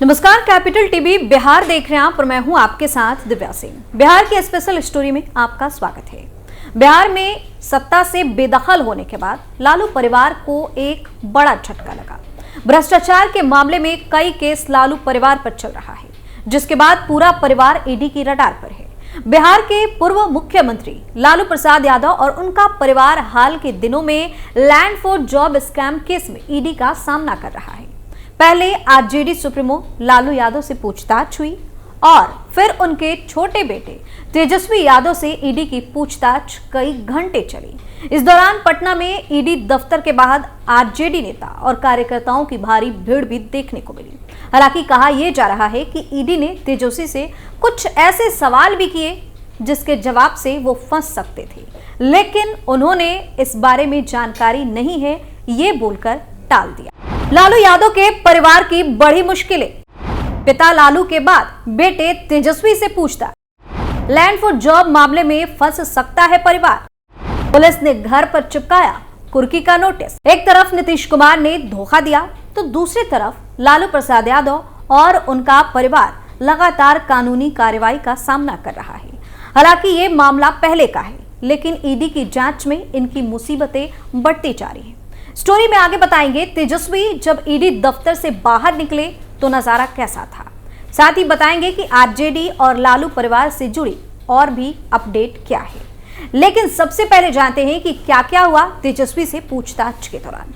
नमस्कार, capital TV Bihar देख रहे हैं आप और मैं हूं आपके साथ दिव्या सिंह। बिहार की स्पेशल स्टोरी में आपका स्वागत है। बिहार में सत्ता से बेदखल होने के बाद लालू परिवार को एक बड़ा झटका लगा। भ्रष्टाचार के मामले में कई केस लालू परिवार पर चल रहा है, जिसके बाद पूरा परिवार ईडी की रडार पर है। बिहार के पूर्व मुख्यमंत्री लालू प्रसाद यादव और उनका परिवार हाल के दिनों में land for job scam case में ईडी का सामना कर रहा है। पहले आरजेडी सुप्रीमो लालू यादव से पूछताछ हुई और फिर उनके छोटे बेटे तेजस्वी यादव से ईडी की पूछताछ कई घंटे चली। इस दौरान पटना में ईडी दफ्तर के बाहर आरजेडी नेता और कार्यकर्ताओं की भारी भीड़ भी देखने को मिली। हालांकि कहा यह जा रहा है कि ईडी ने तेजस्वी से कुछ ऐसे सवाल भी किए जिसके जवाब से वो फंस सकते थे, लेकिन उन्होंने इस बारे में जानकारी नहीं है ये बोलकर टाल दिया। लालू यादव के परिवार की बड़ी मुश्किलें। पिता लालू के बाद बेटे तेजस्वी से पूछताछ। लैंड फॉर जॉब मामले में फंस सकता है परिवार। पुलिस ने घर पर चिपकाया कुर्की का नोटिस। एक तरफ नीतीश कुमार ने धोखा दिया तो दूसरी तरफ लालू प्रसाद यादव और उनका परिवार लगातार कानूनी कार्रवाई का सामना कर रहा है। हालांकि ये मामला पहले का है, लेकिन ईडी की जांच में इनकी मुसीबतें बढ़ती जा रही है। स्टोरी में आगे बताएंगे तेजस्वी जब ईडी दफ्तर से बाहर निकले तो नजारा कैसा था। साथ ही बताएंगे कि आरजेडी और लालू परिवार से जुड़ी और भी अपडेट क्या है। लेकिन सबसे पहले जानते हैं कि क्या क्या हुआ तेजस्वी से पूछताछ के दौरान।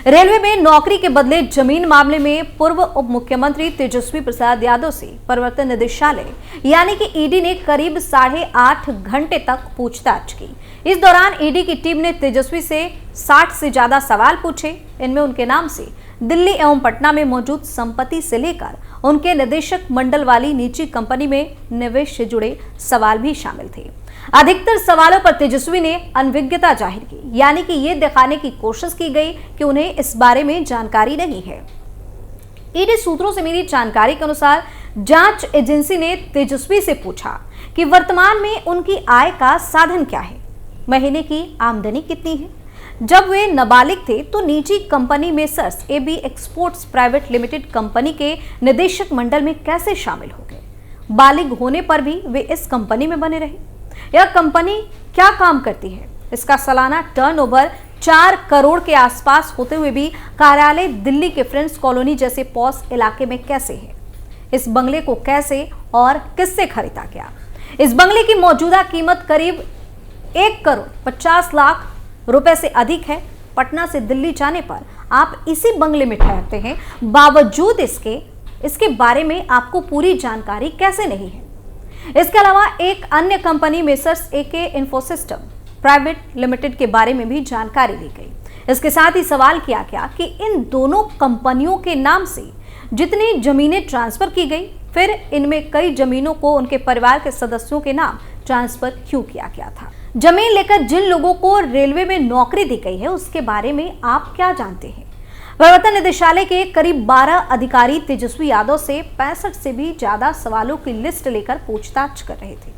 रेलवे में नौकरी के बदले जमीन मामले में पूर्व उप मुख्यमंत्री तेजस्वी प्रसाद यादव से प्रवर्तन निदेशालय यानी कि ईडी ने करीब 8.5 घंटे तक पूछताछ की। इस दौरान ईडी की टीम ने तेजस्वी से 60 से ज्यादा सवाल पूछे। इनमें उनके नाम से दिल्ली एवं पटना में मौजूद संपत्ति से लेकर उनके निदेशक मंडल वाली निजी कंपनी में निवेश से जुड़े सवाल भी शामिल थे। अधिकतर सवालों पर तेजस्वी ने अनभिज्ञता जाहिर की, यानी कि ये दिखाने की कोशिश की गई कि उन्हें इस बारे में जानकारी नहीं है। ईडी सूत्रों से मिली जानकारी के अनुसार जांच एजेंसी ने तेजस्वी से पूछा कि वर्तमान में उनकी आय का साधन क्या है, महीने की आमदनी कितनी है। जब वे नाबालिग थे तो निजी कंपनी में सर्स AB exports private limited company के निदेशक मंडल में कैसे शामिल हो गए। बालिग होने पर भी वे इस कंपनी में बने रहे। यह कंपनी क्या काम करती है, इसका सालाना टर्नओवर 4 करोड़ के आसपास होते हुए भी कार्यालय दिल्ली के फ्रेंड्स कॉलोनी जैसे पॉश इलाके में कैसे है। इस बंगले को कैसे और किससे खरीदा गया। इस बंगले की मौजूदा कीमत करीब 1 करोड़ 50 लाख रुपए से अधिक है। पटना से दिल्ली जाने पर आप इसी बंगले में ठहरते हैं, बावजूद इसके बारे में आपको पूरी जानकारी कैसे नहीं है। इसके अलावा एक अन्य कंपनी मेसर्स एके इन्फोसिस्टम प्राइवेट लिमिटेड के बारे में भी जानकारी दी गई। इसके साथ ही सवाल किया गया कि इन दोनों कंपनियों के नाम से जितनी जमीनें ट्रांसफर की गई, फिर इनमें कई जमीनों को उनके परिवार के सदस्यों के नाम ट्रांसफर क्यों किया गया था। जमीन लेकर जिन लोगों को रेलवे में नौकरी दी गई है उसके बारे में आप क्या जानते हैं। प्रवर्तन निदेशालय के करीब 12 अधिकारी तेजस्वी यादव से 65 से भी ज्यादा सवालों की लिस्ट लेकर पूछताछ कर रहे थे।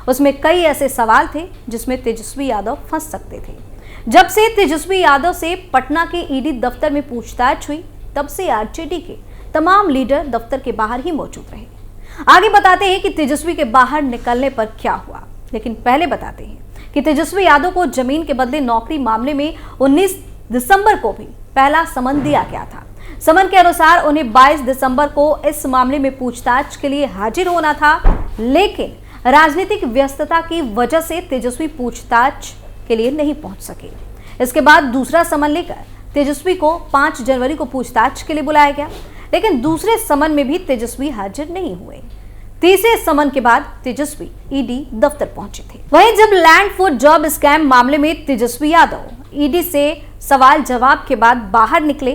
उसमें कई ऐसे सवाल थे जिसमें तेजस्वी यादव फंस सकते थे। जब से तेजस्वी यादव से पटना के ईडी दफ्तर में पूछताछ हुई, तब से आरजेडी के तमाम लीडर दफ्तर के बाहर ही मौजूद रहे। आगे बताते हैं कि तेजस्वी के बाहर निकलने पर क्या हुआ, लेकिन पहले बताते हैं कि तेजस्वी यादव को जमीन के बदले नौकरी मामले में 19 दिसंबर को भी पहला समन दिया गया था। समन के अनुसार उन्हें 22 दिसंबर को इस मामले में पूछताछ के लिए हाजिर होना था, लेकिन राजनीतिक व्यस्तता की वजह से तेजस्वी पूछताछ के लिए नहीं पहुंच सके। इसके बाद दूसरा समन लेकर तेजस्वी को 5 जनवरी को पूछताछ के लिए बुलाया गया, लेकिन दूसरे समन में भी तेजस्वी हाजिर नहीं हुए। तीसरे समन के बाद तेजस्वी ईडी दफ्तर पहुंचे थे। वहीं जब लैंड फॉर जॉब स्कैम मामले में तेजस्वी यादव ईडी से सवाल जवाब के बाद बाहर निकले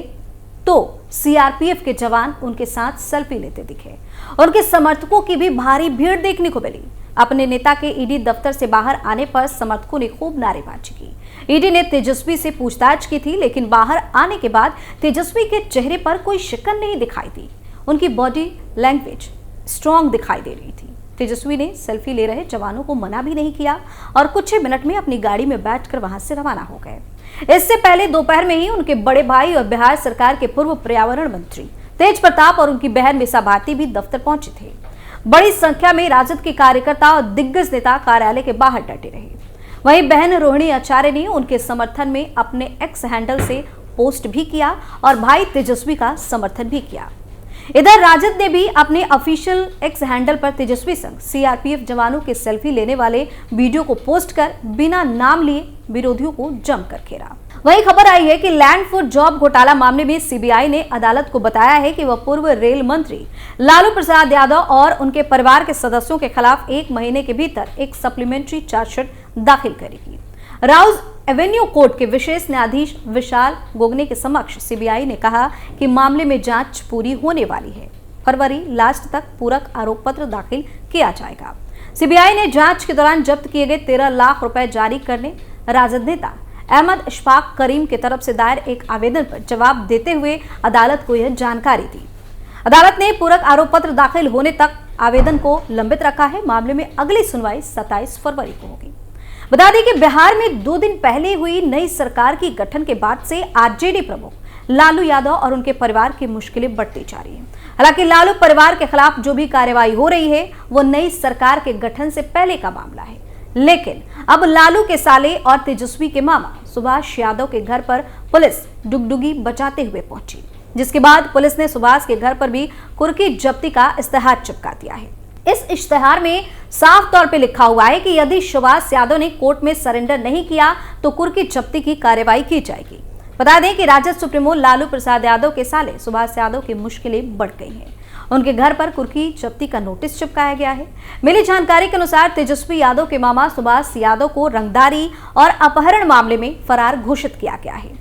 तो सीआरपीएफ के जवान उनके साथ सेल्फी लेते दिखे। उनके समर्थकों की भी भारी भीड़ देखने को मिली। अपने नेता के ईडी दफ्तर से बाहर आने पर समर्थकों ने खूब नारेबाजी की। ईडी ने तेजस्वी से पूछताछ की थी, लेकिन बाहर आने के बाद तेजस्वी के चेहरे पर कोई शिकन नहीं दिखाई दी। उनकी बॉडी लैंग्वेज स्ट्रॉन्ग दिखाई दे रही थी। तेजस्वी ने सेल्फी ले रहे जवानों को मना भी नहीं किया और कुछ ही मिनट में अपनी गाड़ी में बैठकर वहां से रवाना हो गए। इससे पहले दोपहर में ही उनके बड़े भाई और बिहार सरकार के पूर्व पर्यावरण मंत्री तेज प्रताप और उनकी बहन मीसा भारती भी दफ्तर पहुंचे थे। बड़ी संख्या में राजद के कार्यकर्ता और दिग्गज नेता कार्यालय के बाहर डटे रहे। वहीं बहन रोहिणी आचार्य ने उनके समर्थन में अपने एक्स हैंडल से पोस्ट भी किया और भाई तेजस्वी का समर्थन भी किया। इधर राजद ने भी अपने ऑफिशियल एक्स हैंडल पर तेजस्वी संग सीआरपीएफ जवानों के सेल्फी लेने वाले वीडियो को पोस्ट कर बिना नाम लिए विरोधियों को जमकर घेरा। वहीं खबर आई है कि लैंड फॉर जॉब घोटाला मामले में सीबीआई ने अदालत को बताया है कि वह पूर्व रेल मंत्री लालू प्रसाद यादव और उनके परिवार के सदस्यों के खिलाफ 1 महीने के भीतर एक सप्लीमेंट्री चार्जशीट दाखिल करेगी। राउज एवेन्यू कोर्ट के विशेष न्यायाधीश विशाल गोगने के समक्ष सीबीआई ने कहा कि मामले में जांच पूरी होने वाली है। फरवरी लास्ट तक पूरक आरोप पत्र दाखिल किया जाएगा। सीबीआई ने जांच के दौरान जब्त किए गए 13 लाख रुपए जारी करने राजद नेता अहमद इशफाक करीम की तरफ से दायर एक आवेदन पर जवाब देते हुए अदालत को यह जानकारी दी। अदालत ने पूरक आरोप पत्र दाखिल होने तक आवेदन को लंबित रखा है। मामले में अगली सुनवाई 27 फरवरी को होगी। बता दें कि बिहार में 2 दिन पहले हुई नई सरकार की गठन के बाद से आरजेडी प्रमुख लालू यादव और उनके परिवार की मुश्किलें बढ़ती जा रही हैं। हालांकि लालू परिवार के खिलाफ जो भी कार्रवाई हो रही है वो नई सरकार के गठन से पहले का मामला है, लेकिन अब लालू के साले और तेजस्वी के मामा सुभाष यादव के घर पर पुलिस डुगडुगी बजाते हुए पहुंची, जिसके बाद पुलिस ने सुभाष के घर पर भी कुर्की जब्ती का इश्तेहार चिपका दिया है। इस इश्तेहार में साफ तौर पे लिखा हुआ है कि यदि सुभाष यादव ने कोर्ट में सरेंडर नहीं किया तो कुर्की जब्ती की कार्रवाई की जाएगी। बता दें कि राजद सुप्रीमो लालू प्रसाद यादव के साले सुभाष यादव की मुश्किलें बढ़ गई हैं। उनके घर पर कुर्की जब्ती का नोटिस चिपकाया गया है। मिली जानकारी के अनुसार तेजस्वी यादव के मामा सुभाष यादव को रंगदारी और अपहरण मामले में फरार घोषित किया गया है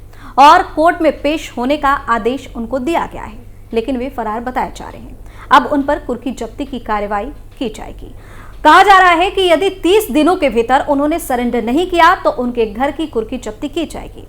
और कोर्ट में पेश होने का आदेश उनको दिया गया है, लेकिन वे फरार बताए जा रहे हैं। अब उन पर कुर्की जब्ती की कार्रवाई की जाएगी। कहा जा रहा है कि यदि 30 दिनों के भीतर उन्होंने सरेंडर नहीं किया तो उनके घर की कुर्की जब्ती की जाएगी।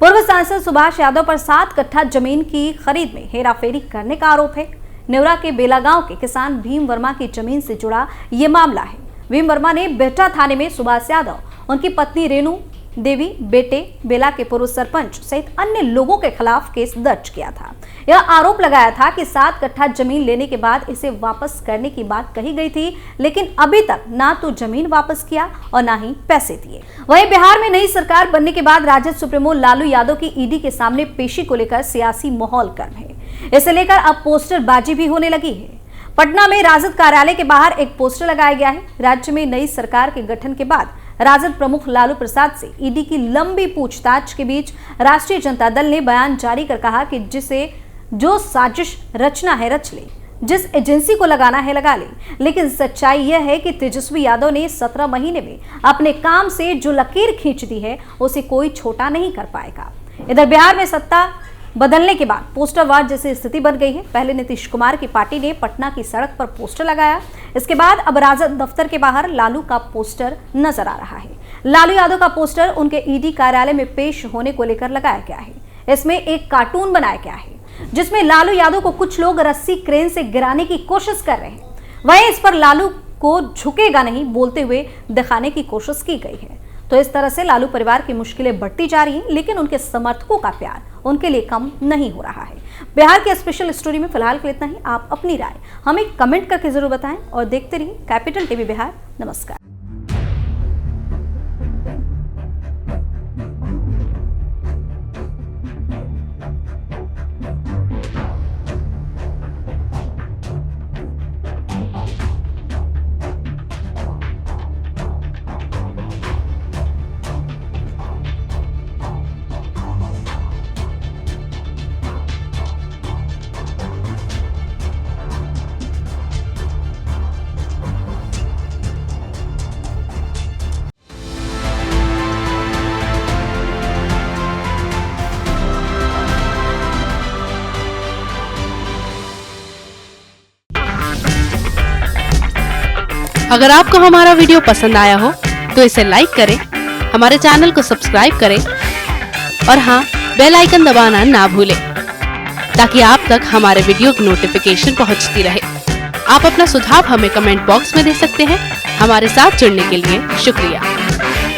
पूर्व सांसद सुभाष यादव पर 7 कट्ठा जमीन की खरीद में हेराफेरी करने का आरोप है। नेवरा के बेला गांव के किसान भीम वर्मा की जमीन से जुड़ा ये मामला है। भीम वर्मा ने बेहटा थाने में सुभाष यादव, उनकी पत्नी रेणु देवी, बेटे बेला के पूर्व सरपंच सहित अन्य लोगों के खिलाफ केस दर्ज किया था। यह आरोप लगाया था कि 7 कट्ठा जमीन लेने के बाद इसे वापस करने की बात कही गई थी, लेकिन अभी तक ना तो जमीन वापस किया और ना ही पैसे दिए। वहीं बिहार में नई सरकार बनने के बाद राजद सुप्रीमो लालू यादव की ईडी के सामने पेशी को लेकर सियासी माहौल गर्म है। इसे लेकर अब पोस्टरबाजी भी होने लगी है। पटना में राजद कार्यालय के बाहर एक पोस्टर लगाया गया है। राज्य में नई सरकार के गठन के बाद राजद प्रमुख लालू प्रसाद से ईडी की लंबी पूछताछ के बीच राष्ट्रीय जनता दल ने बयान जारी कर कहा कि जो साजिश रचना है रच ले, जिस एजेंसी को लगाना है लगा ले, लेकिन सच्चाई यह है कि तेजस्वी यादव ने 17 महीने में अपने काम से जो लकीर खींच दी है उसे कोई छोटा नहीं कर पाएगा। इधर बिहार में सत्ता बदलने के बाद पोस्टर वार जैसी स्थिति बन गई है। पहले नीतीश कुमार की पार्टी ने पटना की सड़क पर पोस्टर लगाया, इसके बाद अब राजद दफ्तर के बाहर लालू का पोस्टर नजर आ रहा है। लालू यादव का पोस्टर उनके ईडी कार्यालय में पेश होने को लेकर लगाया गया है। इसमें एक कार्टून बनाया गया है जिसमें लालू यादव को कुछ लोग रस्सी क्रेन से गिराने की कोशिश कर रहे हैं। वहीं इस पर लालू को झुकेगा नहीं बोलते हुए दिखाने की कोशिश की गई है। तो इस तरह से लालू परिवार की मुश्किलें बढ़ती जा रही हैं, लेकिन उनके समर्थकों का प्यार उनके लिए कम नहीं हो रहा है। बिहार के स्पेशल स्टोरी में फिलहाल के लिए इतना ही। आप अपनी राय हमें कमेंट करके जरूर बताएं और देखते रहिए कैपिटल टीवी बिहार। नमस्कार। अगर आपको हमारा वीडियो पसंद आया हो तो इसे लाइक करें, हमारे चैनल को सब्सक्राइब करें और हाँ, बेल आइकन दबाना ना भूलें ताकि आप तक हमारे वीडियो की नोटिफिकेशन पहुंचती रहे। आप अपना सुझाव हमें कमेंट बॉक्स में दे सकते हैं। हमारे साथ जुड़ने के लिए शुक्रिया।